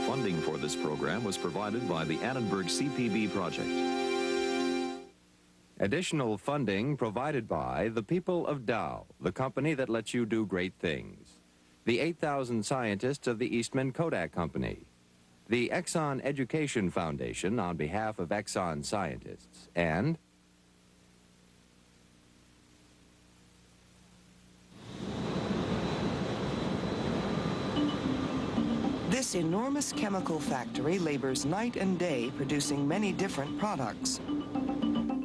Funding for this program was provided by the Annenberg CPB project. Additional funding provided by the people of Dow, the company that lets you do great things. The 8,000 scientists of the Eastman Kodak Company. The Exxon Education Foundation on behalf of Exxon scientists. And this enormous chemical factory labors night and day producing many different products.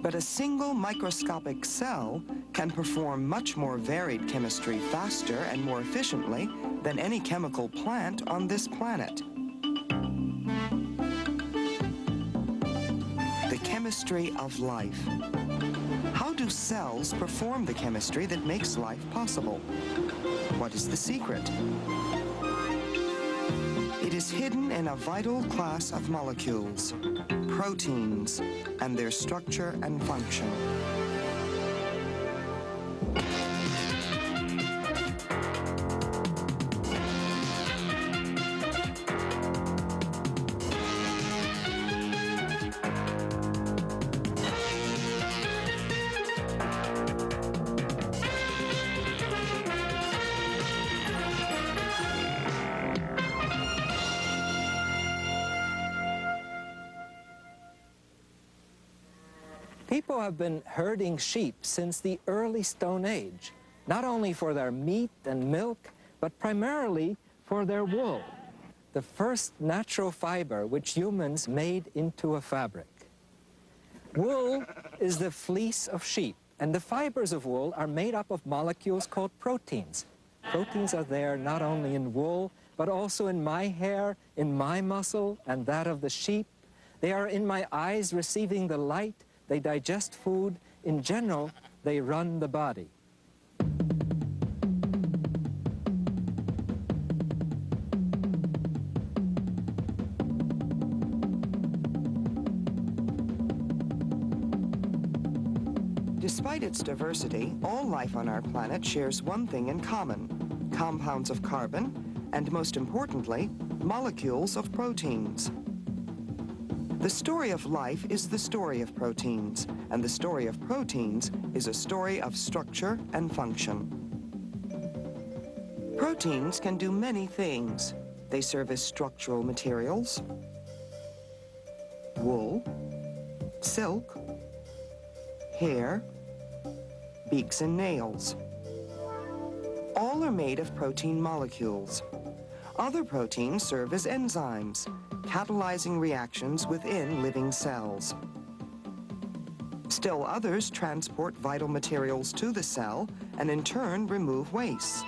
But a single microscopic cell can perform much more varied chemistry faster and more efficiently than any chemical plant on this planet. The chemistry of life. How do cells perform the chemistry that makes life possible? What is the secret? It is hidden in a vital class of molecules, proteins, and their structure and function. People have been herding sheep since the early Stone Age, not only for their meat and milk, but primarily for their wool, the first natural fiber which humans made into a fabric. Wool is the fleece of sheep, and the fibers of wool are made up of molecules called proteins. Proteins are there not only in wool, but also in my hair, in my muscle, and that of the sheep. They are in my eyes receiving the light. They digest food. In general, they run the body. Despite its diversity, all life on our planet shares one thing in common: compounds of carbon, and most importantly, molecules of proteins. The story of life is the story of proteins, and the story of proteins is a story of structure and function. Proteins can do many things. They serve as structural materials, wool, silk, hair, beaks and nails. All are made of protein molecules. Other proteins serve as enzymes, catalyzing reactions within living cells. Still others transport vital materials to the cell and in turn remove waste.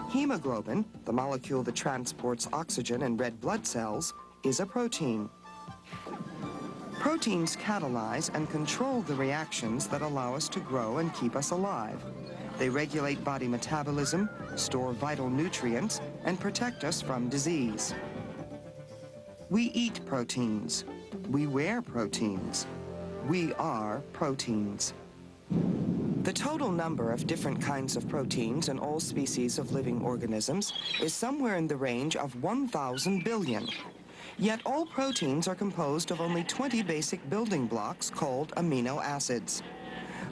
Hemoglobin, the molecule that transports oxygen in red blood cells, is a protein. Proteins catalyze and control the reactions that allow us to grow and keep us alive. They regulate body metabolism, store vital nutrients, and protect us from disease. We eat proteins. We wear proteins. We are proteins. The total number of different kinds of proteins in all species of living organisms is somewhere in the range of 1,000 billion. Yet all proteins are composed of only 20 basic building blocks called amino acids.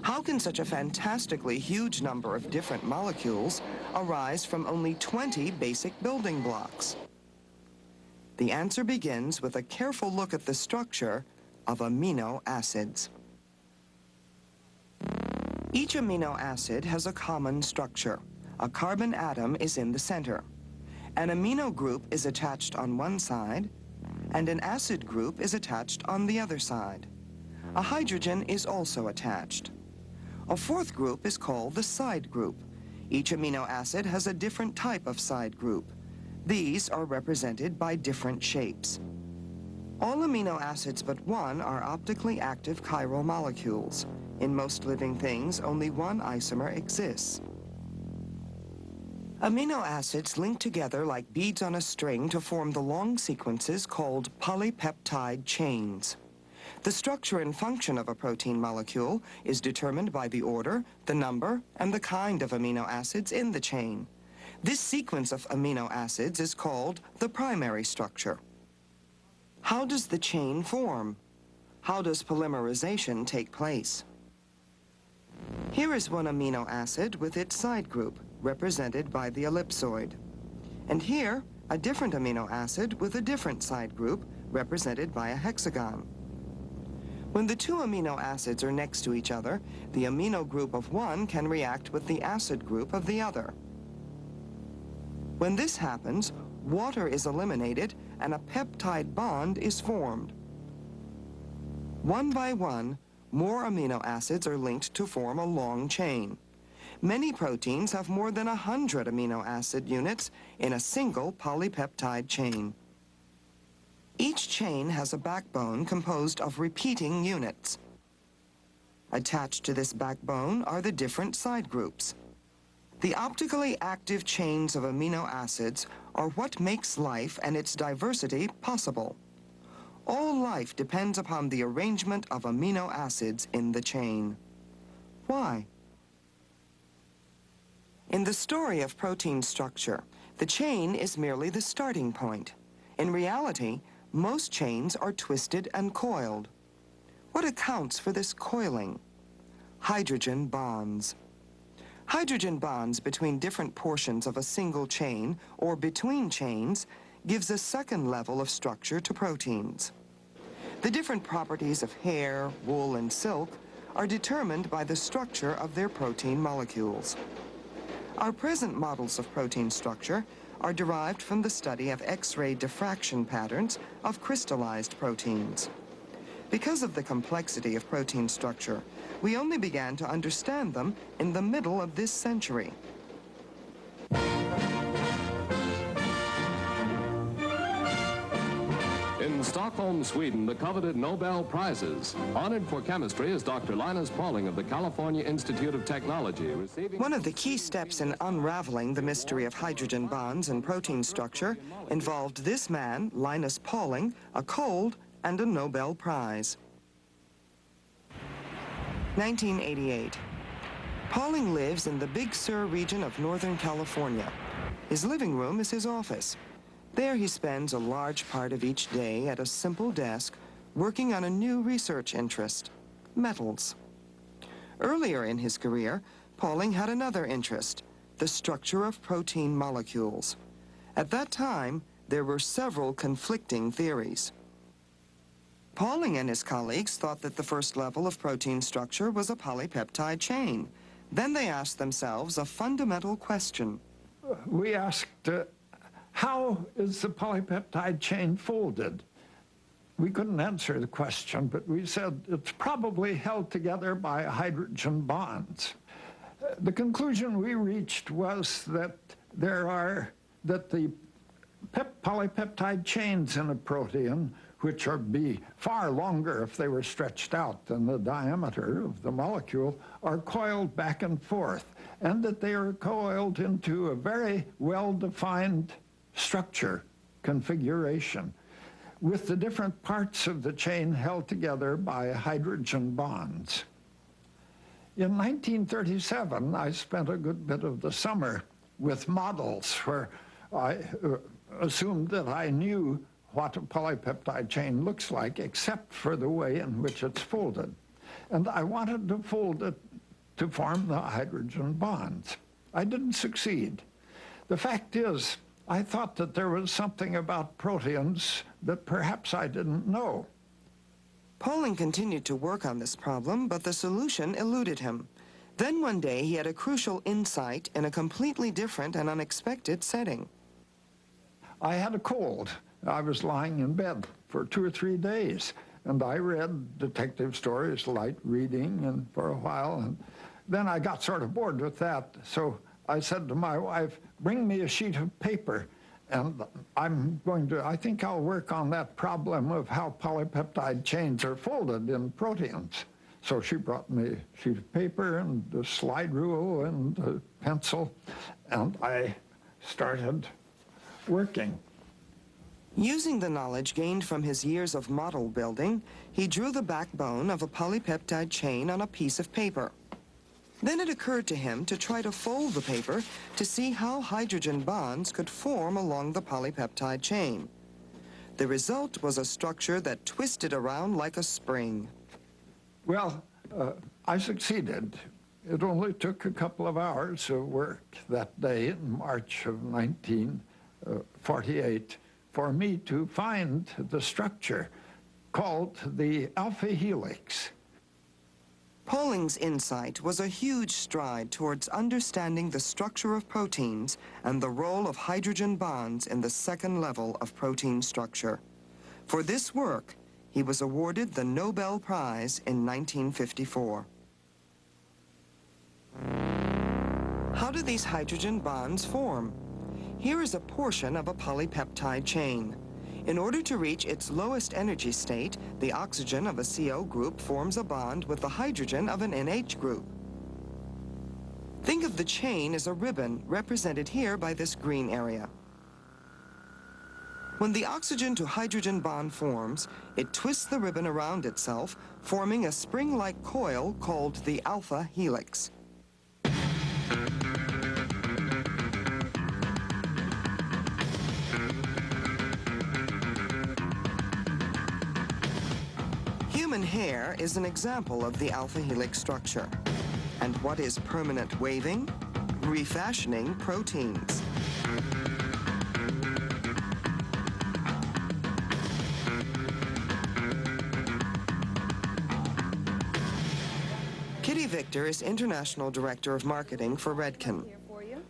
How can such a fantastically huge number of different molecules arise from only 20 basic building blocks? The answer begins with a careful look at the structure of amino acids. Each amino acid has a common structure. A carbon atom is in the center. An amino group is attached on one side, and an acid group is attached on the other side. A hydrogen is also attached. A fourth group is called the side group. Each amino acid has a different type of side group. These are represented by different shapes. All amino acids but one are optically active chiral molecules. In most living things, only one isomer exists. Amino acids link together like beads on a string to form the long sequences called polypeptide chains. The structure and function of a protein molecule is determined by the order, the number, and the kind of amino acids in the chain. This sequence of amino acids is called the primary structure. How does the chain form? How does polymerization take place? Here is one amino acid with its side group, represented by the ellipsoid. And here, a different amino acid with a different side group, represented by a hexagon. When the two amino acids are next to each other, the amino group of one can react with the acid group of the other. When this happens, water is eliminated and a peptide bond is formed. One by one, more amino acids are linked to form a long chain. Many proteins have more than 100 amino acid units in a single polypeptide chain. Each chain has a backbone composed of repeating units. Attached to this backbone are the different side groups. The optically active chains of amino acids are what makes life and its diversity possible. All life depends upon the arrangement of amino acids in the chain. Why? In the story of protein structure, the chain is merely the starting point. In reality, most chains are twisted and coiled. What accounts for this coiling? Hydrogen bonds. Hydrogen bonds between different portions of a single chain or between chains gives a second level of structure to proteins. The different properties of hair, wool, and silk are determined by the structure of their protein molecules. Our present models of protein structure are derived from the study of X-ray diffraction patterns of crystallized proteins. Because of the complexity of protein structure, we only began to understand them in the middle of this century. In Stockholm, Sweden, the coveted Nobel Prizes. Honored for chemistry is Dr. Linus Pauling of the California Institute of Technology, receiving... One of the key steps in unraveling the mystery of hydrogen bonds and protein structure involved this man, Linus Pauling, a cold, and a Nobel Prize. 1988. Pauling lives in the Big Sur region of Northern California. His living room is his office. There he spends a large part of each day at a simple desk working on a new research interest, metals. Earlier in his career, Pauling had another interest, the structure of protein molecules. At that time, there were several conflicting theories. Pauling and his colleagues thought that the first level of protein structure was a polypeptide chain. Then they asked themselves a fundamental question. We asked, how is the polypeptide chain folded? We couldn't answer the question, but we said it's probably held together by hydrogen bonds. The conclusion we reached was that the polypeptide chains in a protein, which would be far longer if they were stretched out than the diameter of the molecule, are coiled back and forth, and that they are coiled into a very well-defined structure, configuration, with the different parts of the chain held together by hydrogen bonds. In 1937, I spent a good bit of the summer with models where I assumed that I knew what a polypeptide chain looks like, except for the way in which it's folded. And I wanted to fold it to form the hydrogen bonds. I didn't succeed. The fact is, I thought that there was something about proteins that perhaps I didn't know. Pauling continued to work on this problem, but the solution eluded him. Then one day he had a crucial insight in a completely different and unexpected setting. I had a cold. I was lying in bed for 2 or 3 days, and I read detective stories, light reading, and for a while, and then I got sort of bored with that, so I said to my wife, bring me a sheet of paper, and I think I'll work on that problem of how polypeptide chains are folded in proteins. So she brought me a sheet of paper and a slide rule and a pencil, and I started working. Using the knowledge gained from his years of model building, he drew the backbone of a polypeptide chain on a piece of paper. Then it occurred to him to try to fold the paper to see how hydrogen bonds could form along the polypeptide chain. The result was a structure that twisted around like a spring. Well, I succeeded. It only took a couple of hours of work that day in March of 1948 for me to find the structure called the alpha helix. Pauling's insight was a huge stride towards understanding the structure of proteins and the role of hydrogen bonds in the second level of protein structure. For this work, he was awarded the Nobel Prize in 1954. How do these hydrogen bonds form? Here is a portion of a polypeptide chain. In order to reach its lowest energy state, the oxygen of a CO group forms a bond with the hydrogen of an NH group. Think of the chain as a ribbon represented here by this green area. When the oxygen to hydrogen bond forms, it twists the ribbon around itself, forming a spring-like coil called the alpha helix. Human hair is an example of the alpha helix structure. And what is permanent waving? Refashioning proteins. Kitty Victor is International Director of Marketing for Redken.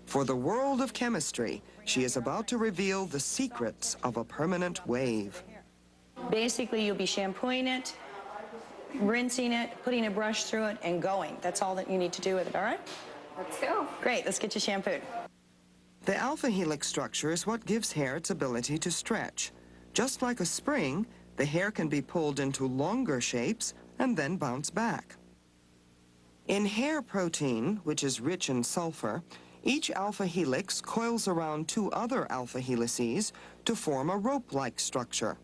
For the world of chemistry, she is about to reveal the secrets of a permanent wave. Basically, you'll be shampooing it, rinsing it, putting a brush through it, and going. That's all that you need to do with it, all right? Let's go. Great, let's get you shampooed. The alpha helix structure is what gives hair its ability to stretch. Just like a spring, the hair can be pulled into longer shapes and then bounce back. In hair protein, which is rich in sulfur, each alpha helix coils around two other alpha helices to form a rope-like structure.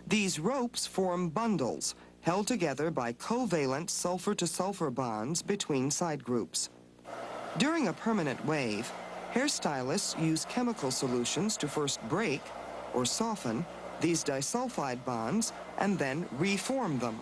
These ropes form bundles, held together by covalent sulfur-to-sulfur bonds between side groups. During a permanent wave, hairstylists use chemical solutions to first break or soften these disulfide bonds and then reform them.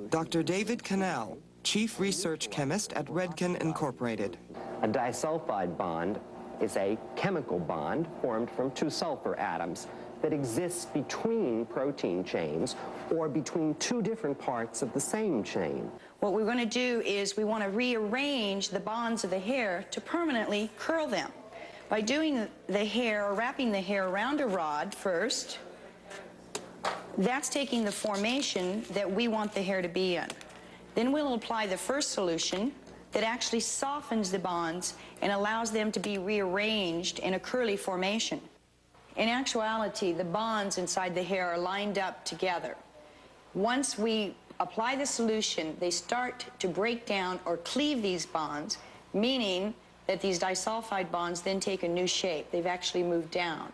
Dr. David Cannell, Chief Research Chemist at Redken Incorporated. A disulfide bond is a chemical bond formed from two sulfur atoms that exists between protein chains or between two different parts of the same chain. What we're going to do is we want to rearrange the bonds of the hair to permanently curl them. By doing the hair, or wrapping the hair around a rod first, that's taking the formation that we want the hair to be in. Then we'll apply the first solution that actually softens the bonds and allows them to be rearranged in a curly formation. In actuality, the bonds inside the hair are lined up together. Once we apply the solution, they start to break down or cleave these bonds, meaning that these disulfide bonds then take a new shape. They've actually moved down.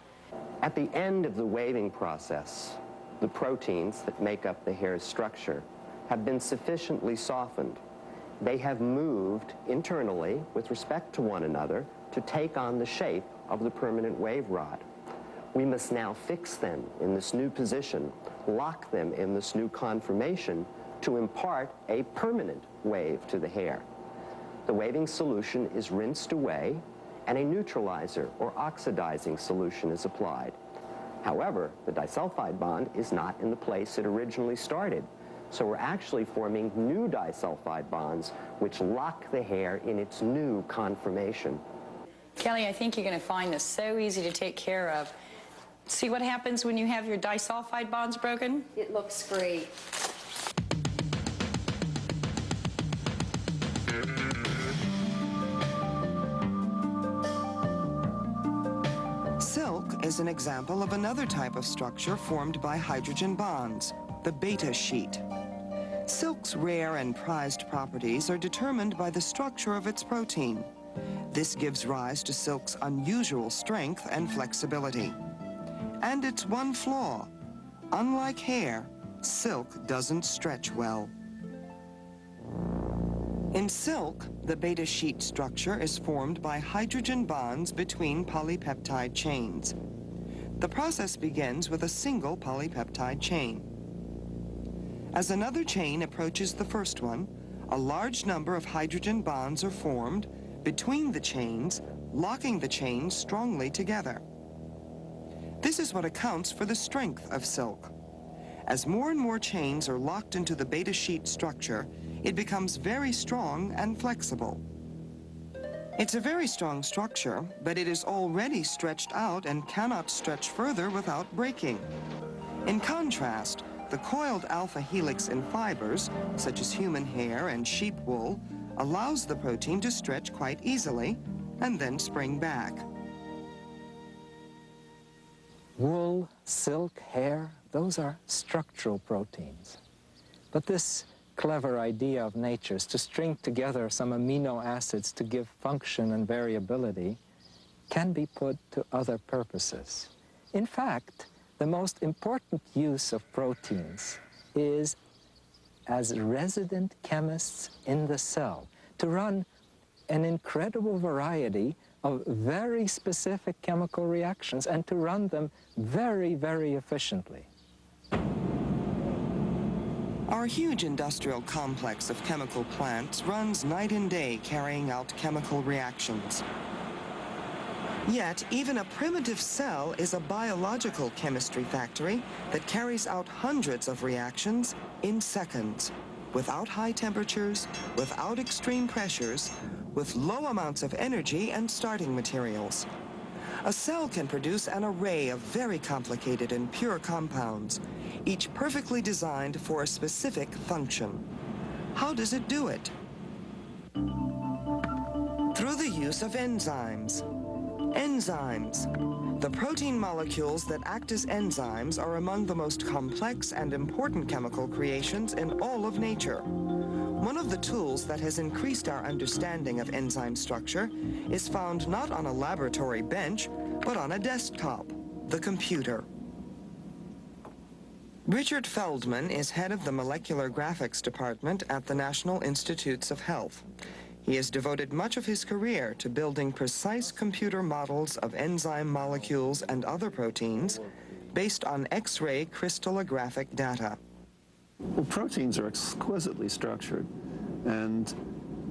At the end of the waving process, the proteins that make up the hair's structure have been sufficiently softened. They have moved internally with respect to one another to take on the shape of the permanent wave rod. We must now fix them in this new position, lock them in this new conformation to impart a permanent wave to the hair. The waving solution is rinsed away and a neutralizer or oxidizing solution is applied. However, the disulfide bond is not in the place it originally started. So we're actually forming new disulfide bonds which lock the hair in its new conformation. Kelly, I think you're going to find this so easy to take care of. See what happens when you have your disulfide bonds broken? It looks great. Silk is an example of another type of structure formed by hydrogen bonds, the beta sheet. Silk's rare and prized properties are determined by the structure of its protein. This gives rise to silk's unusual strength and flexibility. And it's one flaw. Unlike hair, silk doesn't stretch well. In silk, the beta sheet structure is formed by hydrogen bonds between polypeptide chains. The process begins with a single polypeptide chain. As another chain approaches the first one, a large number of hydrogen bonds are formed between the chains, locking the chains strongly together. This is what accounts for the strength of silk. As more and more chains are locked into the beta sheet structure, it becomes very strong and flexible. It's a very strong structure, but it is already stretched out and cannot stretch further without breaking. In contrast, the coiled alpha helix in fibers, such as human hair and sheep wool, allows the protein to stretch quite easily and then spring back. Wool, silk, hair, those are structural proteins. But this clever idea of nature's to string together some amino acids to give function and variability can be put to other purposes. In fact, the most important use of proteins is as resident chemists in the cell, to run an incredible variety of very specific chemical reactions and to run them very, very efficiently. Our huge industrial complex of chemical plants runs night and day carrying out chemical reactions. Yet, even a primitive cell is a biological chemistry factory that carries out hundreds of reactions in seconds, without high temperatures, without extreme pressures, with low amounts of energy and starting materials. A cell can produce an array of very complicated and pure compounds, each perfectly designed for a specific function. How does it do it? Through the use of enzymes. Enzymes. The protein molecules that act as enzymes are among the most complex and important chemical creations in all of nature. One of the tools that has increased our understanding of enzyme structure is found not on a laboratory bench, but on a desktop, the computer. Richard Feldman is head of the Molecular Graphics Department at the National Institutes of Health. He has devoted much of his career to building precise computer models of enzyme molecules and other proteins based on X-ray crystallographic data. Well, proteins are exquisitely structured, and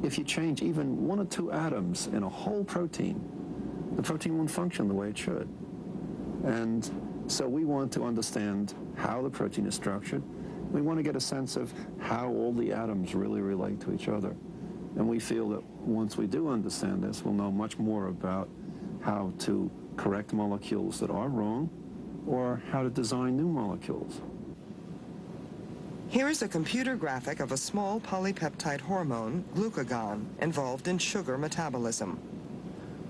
if you change even 1 or 2 atoms in a whole protein, the protein won't function the way it should. And so we want to understand how the protein is structured. We want to get a sense of how all the atoms really relate to each other. And we feel that once we do understand this, we'll know much more about how to correct molecules that are wrong or how to design new molecules. Here is a computer graphic of a small polypeptide hormone, glucagon, involved in sugar metabolism.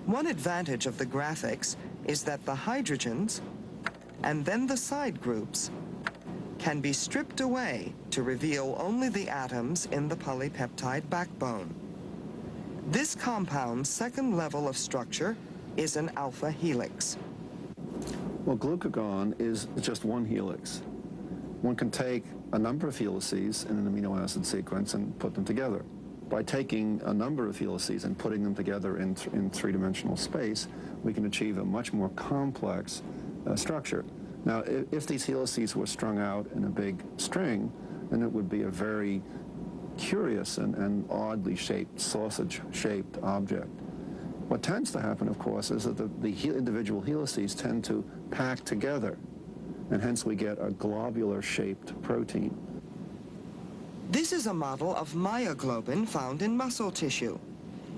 One advantage of the graphics is that the hydrogens and then the side groups can be stripped away to reveal only the atoms in the polypeptide backbone. This compound's second level of structure is an alpha helix. Well, glucagon is just one helix. One can take a number of helices in an amino acid sequence and put them together. By taking a number of helices and putting them together in three-dimensional space, we can achieve a much more complex structure. Now, if these helices were strung out in a big string, then it would be a very curious and oddly shaped, sausage-shaped object. What tends to happen, of course, is that the individual helices tend to pack together, and hence we get a globular-shaped protein. This is a model of myoglobin found in muscle tissue.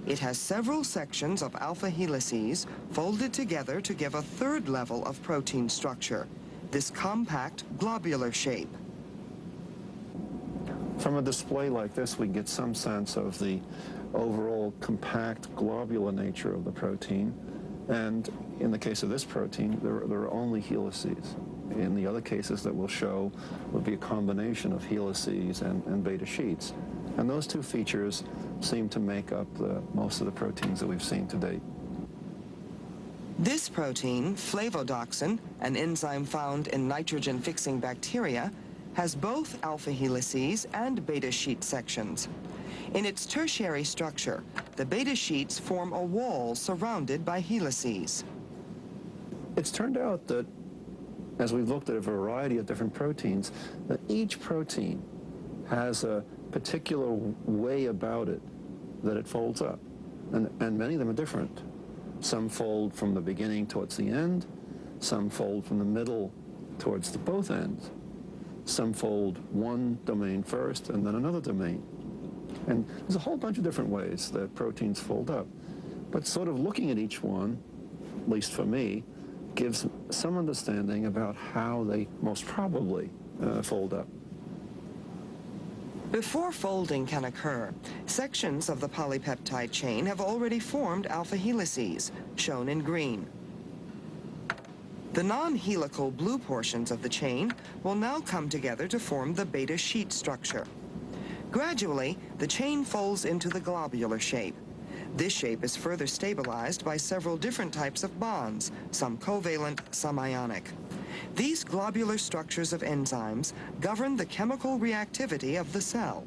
It has several sections of alpha helices folded together to give a third level of protein structure, this compact globular shape. From a display like this, we get some sense of the overall compact globular nature of the protein. And in the case of this protein, there are only helices. In the other cases that we'll show would be a combination of helices and beta sheets. And those two features seem to make up most of the proteins that we've seen to date. This protein, flavodoxin, an enzyme found in nitrogen-fixing bacteria, has both alpha helices and beta sheet sections. In its tertiary structure, the beta sheets form a wall surrounded by helices. It's turned out that, as we've looked at a variety of different proteins, that each protein has a particular way about it that it folds up. And many of them are different. Some fold from the beginning towards the end. Some fold from the middle towards the both ends. Some fold one domain first and then another domain. And there's a whole bunch of different ways that proteins fold up. But sort of looking at each one, at least for me, gives some understanding about how they most probably fold up. Before folding can occur, sections of the polypeptide chain have already formed alpha helices, shown in green. The non-helical blue portions of the chain will now come together to form the beta sheet structure. Gradually, the chain folds into the globular shape. This shape is further stabilized by several different types of bonds, some covalent, some ionic. These globular structures of enzymes govern the chemical reactivity of the cell.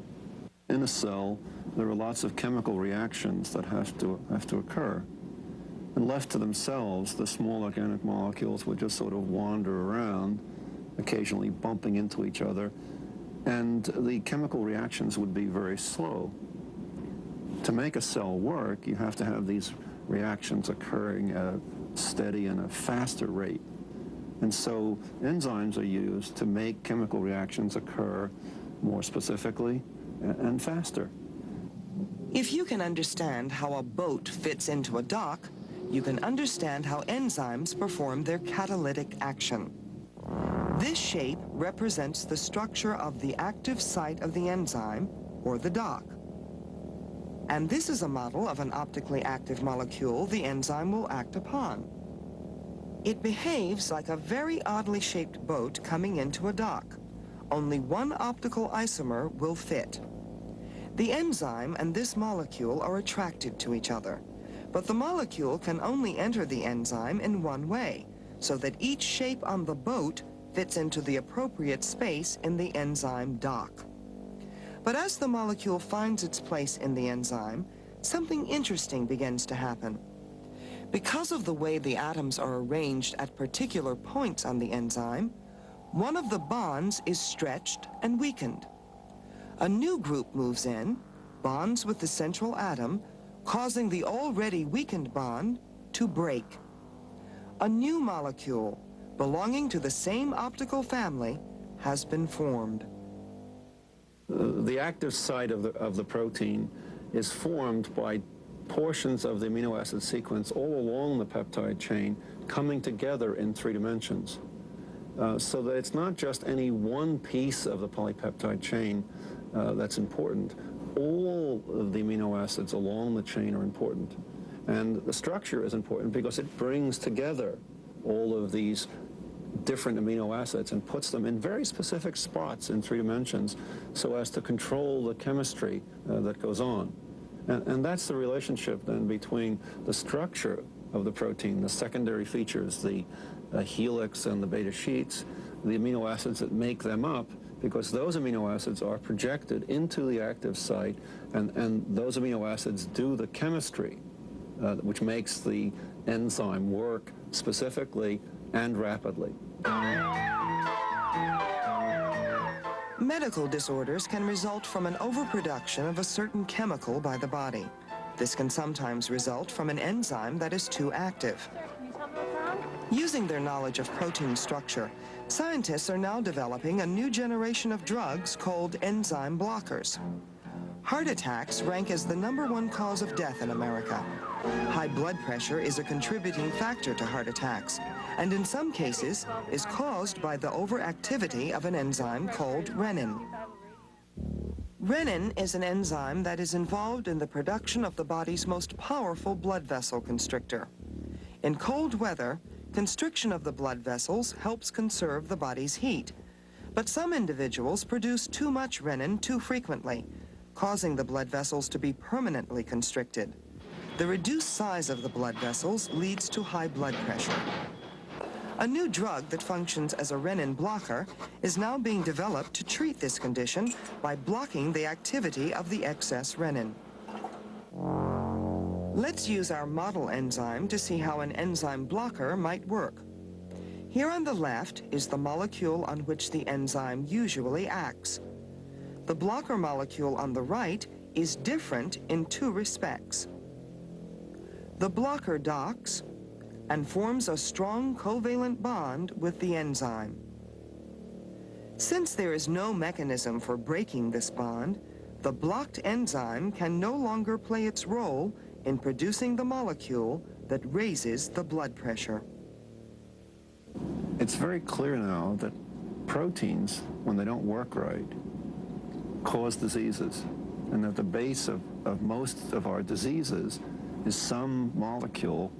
In a cell, there are lots of chemical reactions that have to occur. And left to themselves, the small organic molecules would just sort of wander around, occasionally bumping into each other, and the chemical reactions would be very slow. To make a cell work, you have to have these reactions occurring at a steady and a faster rate. And so enzymes are used to make chemical reactions occur more specifically and faster. If you can understand how a boat fits into a dock, you can understand how enzymes perform their catalytic action. This shape represents the structure of the active site of the enzyme, or the dock. And this is a model of an optically active molecule the enzyme will act upon. It behaves like a very oddly shaped boat coming into a dock. Only one optical isomer will fit. The enzyme and this molecule are attracted to each other, but the molecule can only enter the enzyme in one way, so that each shape on the boat fits into the appropriate space in the enzyme dock. But as the molecule finds its place in the enzyme, something interesting begins to happen. Because of the way the atoms are arranged at particular points on the enzyme, one of the bonds is stretched and weakened. A new group moves in, bonds with the central atom, causing the already weakened bond to break. A new molecule, belonging to the same optical family, has been formed. The active site of the protein is formed by portions of the amino acid sequence all along the peptide chain coming together in 3 dimensions. So that it's not just any one piece of the polypeptide chain that's important. All of the amino acids along the chain are important. And the structure is important because it brings together all of these different amino acids and puts them in very specific spots in 3 dimensions so as to control the chemistry that goes on. And that's the relationship then between the structure of the protein, the secondary features, the helix and the beta sheets, the amino acids that make them up, because those amino acids are projected into the active site, and those amino acids do the chemistry, which makes the enzyme work specifically and rapidly. Medical disorders can result from an overproduction of a certain chemical by the body. This can sometimes result from an enzyme that is too active. Using their knowledge of protein structure, scientists are now developing a new generation of drugs called enzyme blockers. Heart attacks rank as the #1 cause of death in America. High blood pressure is a contributing factor to heart attacks, and in some cases is caused by the overactivity of an enzyme called renin. Renin is an enzyme that is involved in the production of the body's most powerful blood vessel constrictor. In cold weather, constriction of the blood vessels helps conserve the body's heat, but some individuals produce too much renin too frequently, causing the blood vessels to be permanently constricted. The reduced size of the blood vessels leads to high blood pressure. A new drug that functions as a renin blocker is now being developed to treat this condition by blocking the activity of the excess renin. Let's use our model enzyme to see how an enzyme blocker might work. Here on the left is the molecule on which the enzyme usually acts. The blocker molecule on the right is different in two respects. The blocker docks and forms a strong covalent bond with the enzyme. Since there is no mechanism for breaking this bond, the blocked enzyme can no longer play its role in producing the molecule that raises the blood pressure. It's very clear now that proteins, when they don't work right, cause diseases, and that the base of most of our diseases is some molecule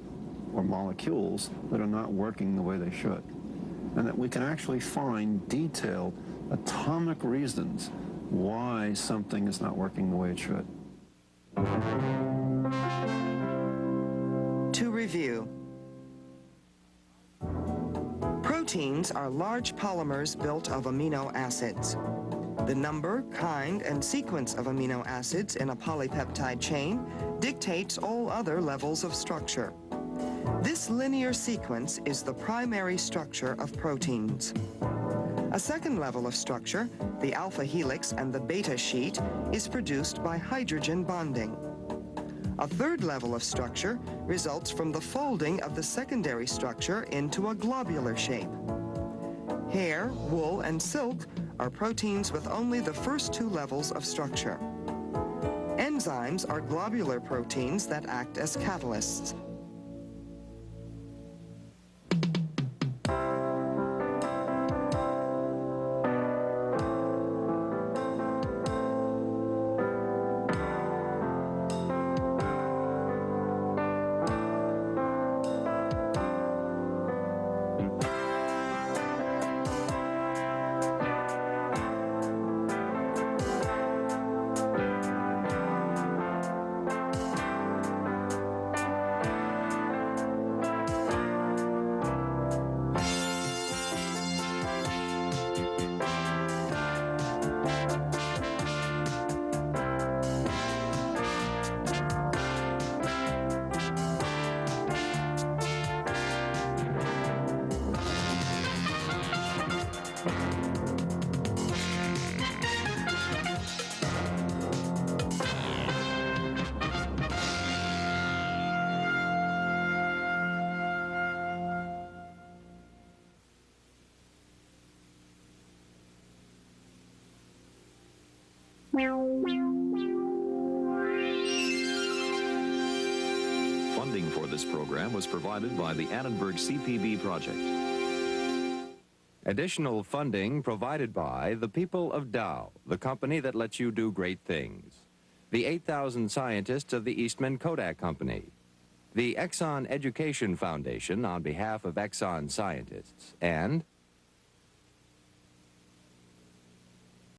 or molecules that are not working the way they should, and that we can actually find detailed atomic reasons why something is not working the way it should. To review, proteins are large polymers built of amino acids. The number, kind, and sequence of amino acids in a polypeptide chain dictates all other levels of structure. This linear sequence is the primary structure of proteins. A second level of structure, the alpha helix and the beta sheet, is produced by hydrogen bonding. A third level of structure results from the folding of the secondary structure into a globular shape. Hair, wool, and silk are proteins with only the first two levels of structure. Enzymes are globular proteins that act as catalysts. Funding for this program was provided by the Annenberg CPB project. Additional funding provided by the people of Dow, the company that lets you do great things. The 8,000 scientists of the Eastman Kodak Company. The Exxon Education Foundation on behalf of Exxon scientists. And